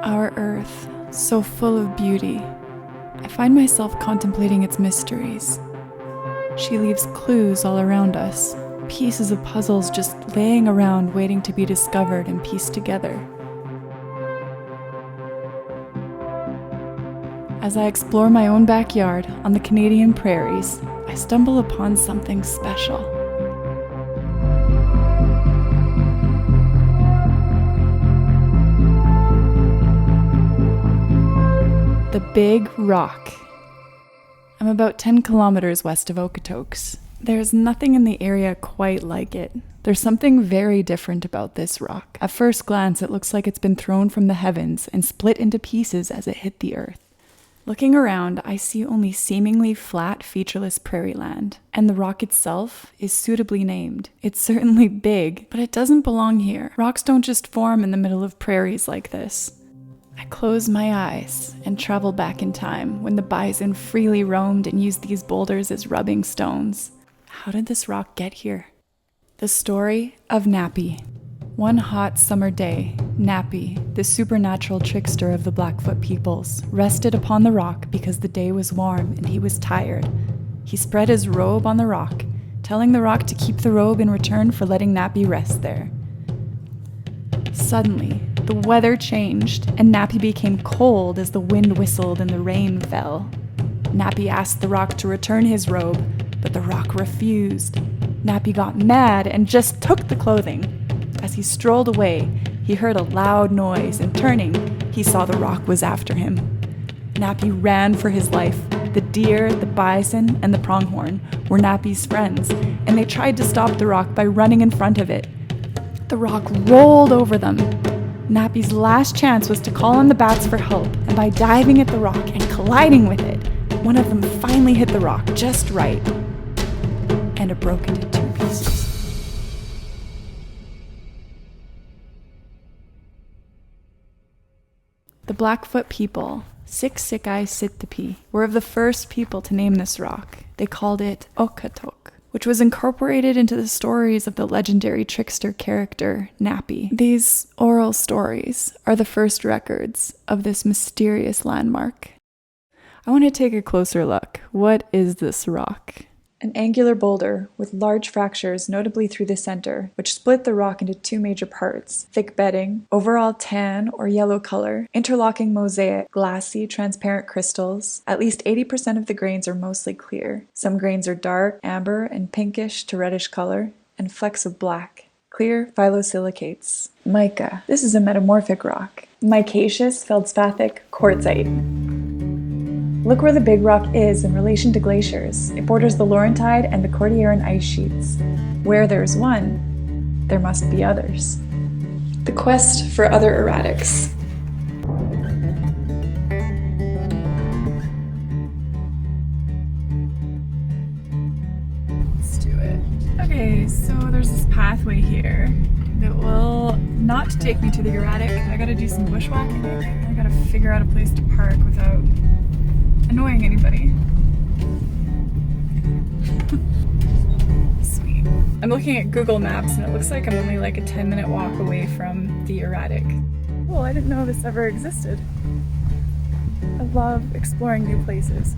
Our Earth, so full of beauty, I find myself contemplating its mysteries. She leaves clues all around us, pieces of puzzles just laying around waiting to be discovered and pieced together. As I explore my own backyard on the Canadian prairies, I stumble upon something special. The Big Rock. I'm about 10 kilometers west of Okotoks. There's nothing in the area quite like it. There's something very different about this rock. At first glance, it looks like it's been thrown from the heavens and split into pieces as it hit the earth. Looking around, I see only seemingly flat, featureless prairie land, and the rock itself is suitably named. It's certainly big, but it doesn't belong here. Rocks don't just form in the middle of prairies like this. I close my eyes and travel back in time when the bison freely roamed and used these boulders as rubbing stones. How did this rock get here? The story of Napi. One hot summer day, Napi, the supernatural trickster of the Blackfoot peoples, rested upon the rock because the day was warm and he was tired. He spread his robe on the rock, telling the rock to keep the robe in return for letting Napi rest there. Suddenly, the weather changed and Napi became cold as the wind whistled and the rain fell. Napi asked the rock to return his robe, but the rock refused. Napi got mad and just took the clothing. As he strolled away, he heard a loud noise, and turning, he saw the rock was after him. Napi ran for his life. The deer, the bison, and the pronghorn were Napi's friends, and they tried to stop the rock by running in front of it. The rock rolled over them. Napi's last chance was to call on the bats for help, and by diving at the rock and colliding with it, one of them finally hit the rock just right, and it broke into two pieces. The Blackfoot people, Siksik-i-Sittipi, were of the first people to name this rock. They called it Okotok, which was incorporated into the stories of the legendary trickster character, Napi. These oral stories are the first records of this mysterious landmark. I want to take a closer look. What is this rock? An angular boulder with large fractures, notably through the center, which split the rock into two major parts: thick bedding, overall tan or yellow color, interlocking mosaic, glassy, transparent crystals. At least 80% of the grains are mostly clear. Some grains are dark, amber, and pinkish to reddish color, and flecks of black. Clear phyllosilicates. Mica. This is a metamorphic rock. Micaceous, feldspathic, quartzite. Look where the Big Rock is in relation to glaciers. It borders the Laurentide and the Cordilleran ice sheets. Where there's one, there must be others. The quest for other erratics. Let's do it. Okay, so there's this pathway here that will not take me to the erratic. I gotta do some bushwhacking. I gotta figure out a place to park without annoying anybody. Sweet. I'm looking at Google Maps and it looks like I'm only like a 10-minute walk away from the erratic. Well, I didn't know this ever existed. I love exploring new places.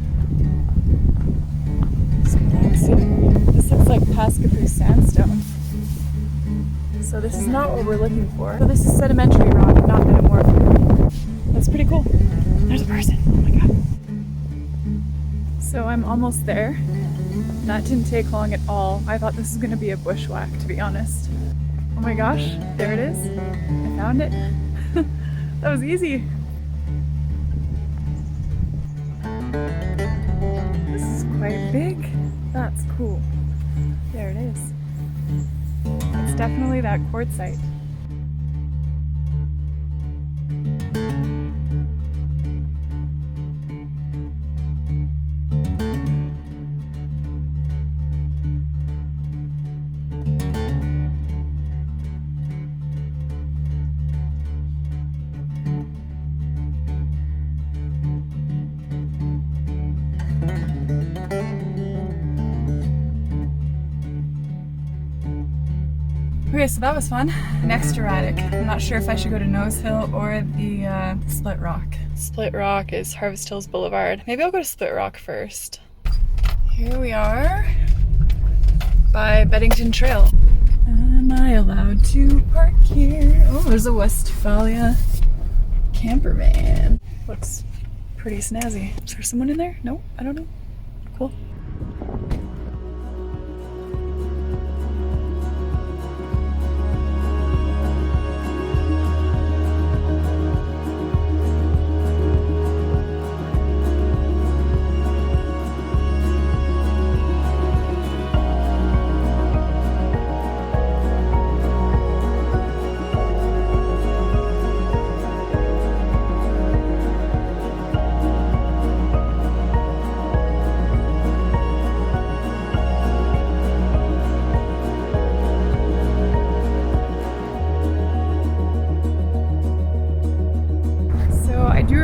This looks like Paskapoo sandstone. So this is not what we're looking for. So this is sedimentary rock, not metamorphic. That's pretty cool. There's a person. Oh my god. So I'm almost there. That didn't take long at all. I thought this was going to be a bushwhack, to be honest. Oh my gosh, there it is. I found it. That was easy. This is quite big. That's cool. There it is. It's definitely that quartzite. Okay, so that was fun. Next erratic. I'm not sure if I should go to Nose Hill or the Split Rock. Split Rock is Harvest Hills Boulevard. Maybe I'll go to Split Rock first. Here we are by Beddington Trail. Am I allowed to park here? Oh, there's a Westphalia camper van. Looks pretty snazzy. Is there someone in there? No, I don't know. Cool.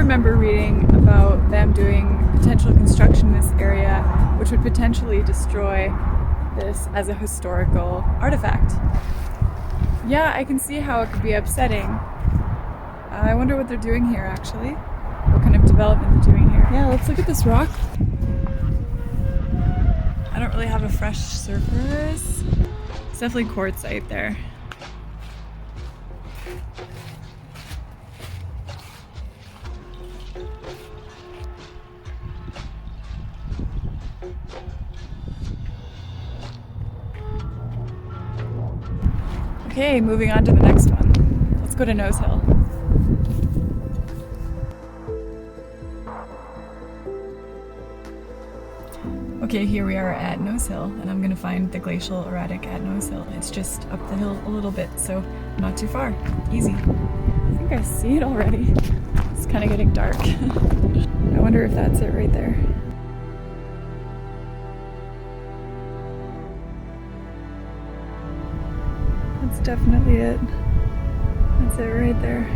Remember reading about them doing potential construction in this area which would potentially destroy this as a historical artifact. Yeah, I can see how it could be upsetting. I wonder what they're doing here actually. What kind of development they're doing here. Yeah, let's look at this rock. I don't really have a fresh surface. It's definitely quartzite there. Okay, moving on to the next one. Let's go to Nose Hill. Okay, here we are at Nose Hill, and I'm gonna find the Glacial Erratic at Nose Hill. It's just up the hill a little bit, so not too far. Easy. I think I see it already. It's kind of getting dark. I wonder if that's it right there. That's definitely it. That's it right there.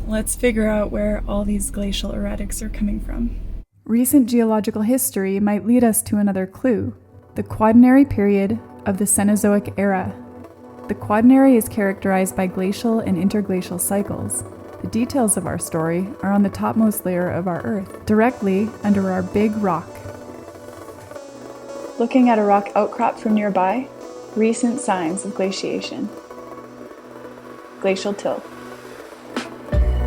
Let's figure out where all these glacial erratics are coming from. Recent geological history might lead us to another clue, the Quaternary period of the Cenozoic era. The Quaternary is characterized by glacial and interglacial cycles. The details of our story are on the topmost layer of our Earth, directly under our big rock. Looking at a rock outcrop from nearby, recent signs of glaciation. Glacial till.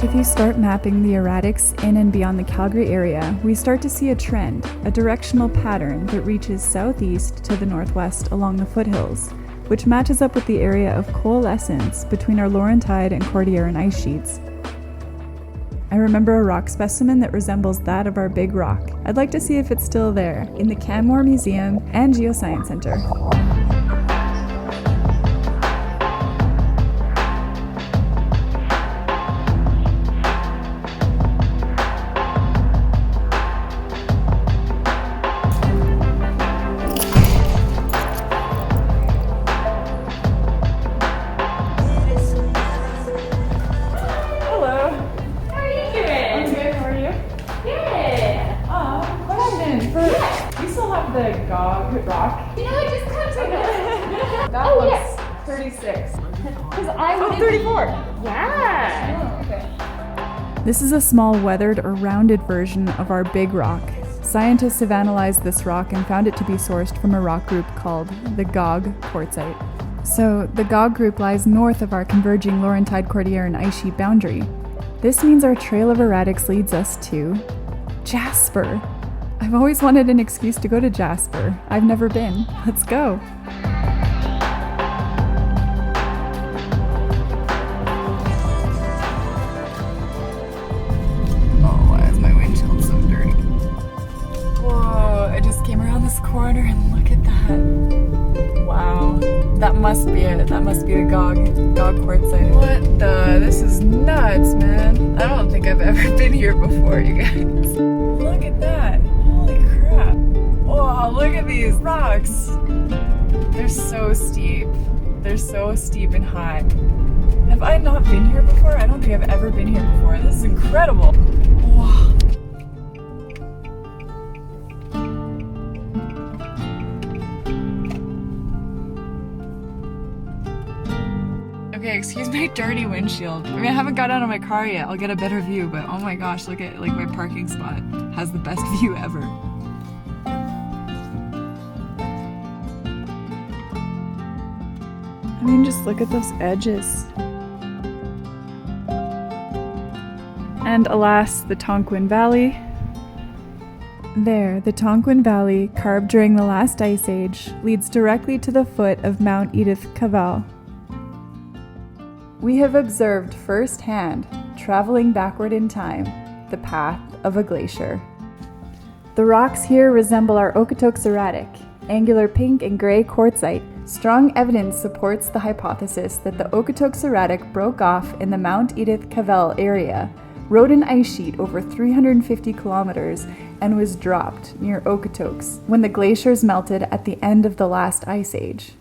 If you start mapping the erratics in and beyond the Calgary area, we start to see a trend, a directional pattern that reaches southeast to the northwest along the foothills, which matches up with the area of coalescence between our Laurentide and Cordilleran ice sheets. I remember a rock specimen that resembles that of our big rock. I'd like to see if it's still there in the Canmore Museum and Geoscience Center. Rock. You know, it just comes like That looks 36. Because I would 34. Yeah. Oh, okay. This is a small weathered or rounded version of our big rock. Scientists have analyzed this rock and found it to be sourced from a rock group called the Gog quartzite. So the Gog group lies north of our converging Laurentide Cordilleran ice sheet boundary. This means our trail of erratics leads us to Jasper. I've always wanted an excuse to go to Jasper. I've never been. Let's go. Oh, why is my windshield so dirty? Whoa, That must be it. That must be the Gog quartzite. What the? This is nuts, man. I don't think I've ever been here before, you guys. Look at that. Holy crap. Whoa, look at these rocks. They're so steep. They're so steep and high. Have I not been here before? I don't think I've ever been here before. This is incredible. Wow. Okay, excuse my dirty windshield. I mean, I haven't got out of my car yet. I'll get a better view, but oh my gosh, look at like my parking spot. Has the best view ever. I mean, just look at those edges. And alas, the Tonquin Valley. There, the Tonquin Valley, carved during the last ice age, leads directly to the foot of Mount Edith Cavell. We have observed firsthand, traveling backward in time, the path of a glacier. The rocks here resemble our Okotoks erratic, angular pink and gray quartzite. Strong evidence supports the hypothesis that the Okotoks erratic broke off in the Mount Edith Cavell area, rode an ice sheet over 350 kilometers, and was dropped near Okotoks when the glaciers melted at the end of the last ice age.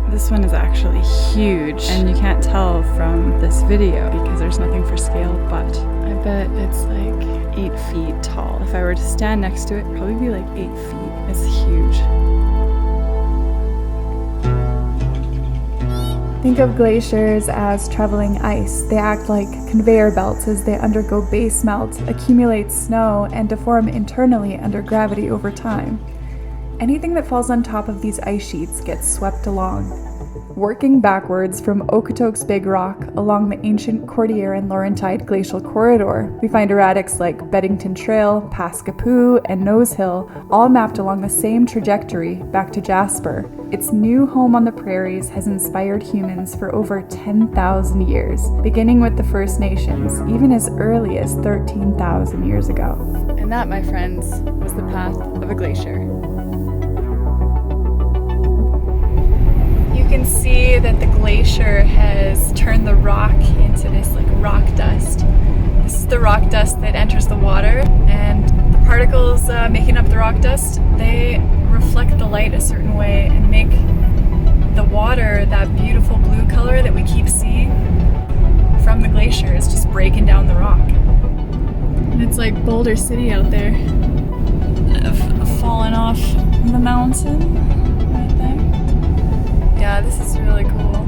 This one is actually huge, and you can't tell from this video because there's nothing for scale, but I bet it's like 8 feet tall. If I were to stand next to it, it'd probably be like 8 feet. It's huge. Think of glaciers as traveling ice. They act like conveyor belts as they undergo base melt, accumulate snow, and deform internally under gravity over time. Anything that falls on top of these ice sheets gets swept along. Working backwards from Okotoks Big Rock along the ancient Cordilleran Laurentide glacial corridor, we find erratics like Beddington Trail, Paskapoo, and Nose Hill, all mapped along the same trajectory back to Jasper. Its new home on the prairies has inspired humans for over 10,000 years, beginning with the First Nations, even as early as 13,000 years ago. And that, my friends, was the path of a glacier. You can see that the glacier has turned the rock into this like rock dust. This is the rock dust that enters the water, and the particles making up the rock dust, they reflect the light a certain way and make the water that beautiful blue color that we keep seeing from the glacier is just breaking down the rock. And it's like Boulder City out there, falling off the mountain right there. Yeah, this is really cool.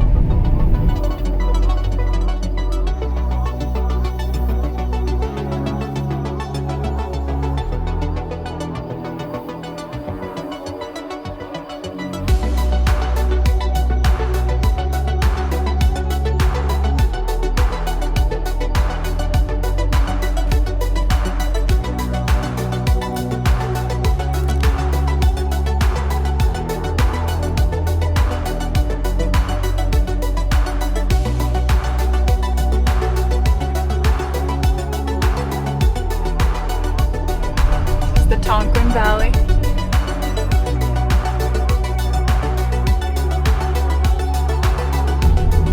Valley.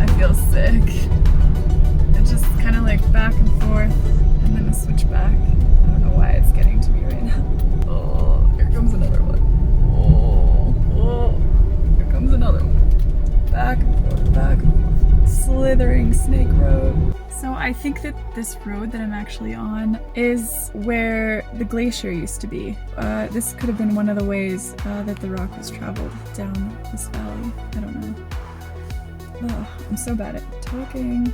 I feel sick. It's just kind of like back and forth and then a switch back. I don't know why it's getting to me right now. Oh, here comes another one. Oh, here comes another one. Back and forth, back and forth. Slithering snake road. So I think that this road that I'm actually on is where the glacier used to be. This could have been one of the ways that the rock was traveled down this valley. I don't know. Oh, I'm so bad at talking.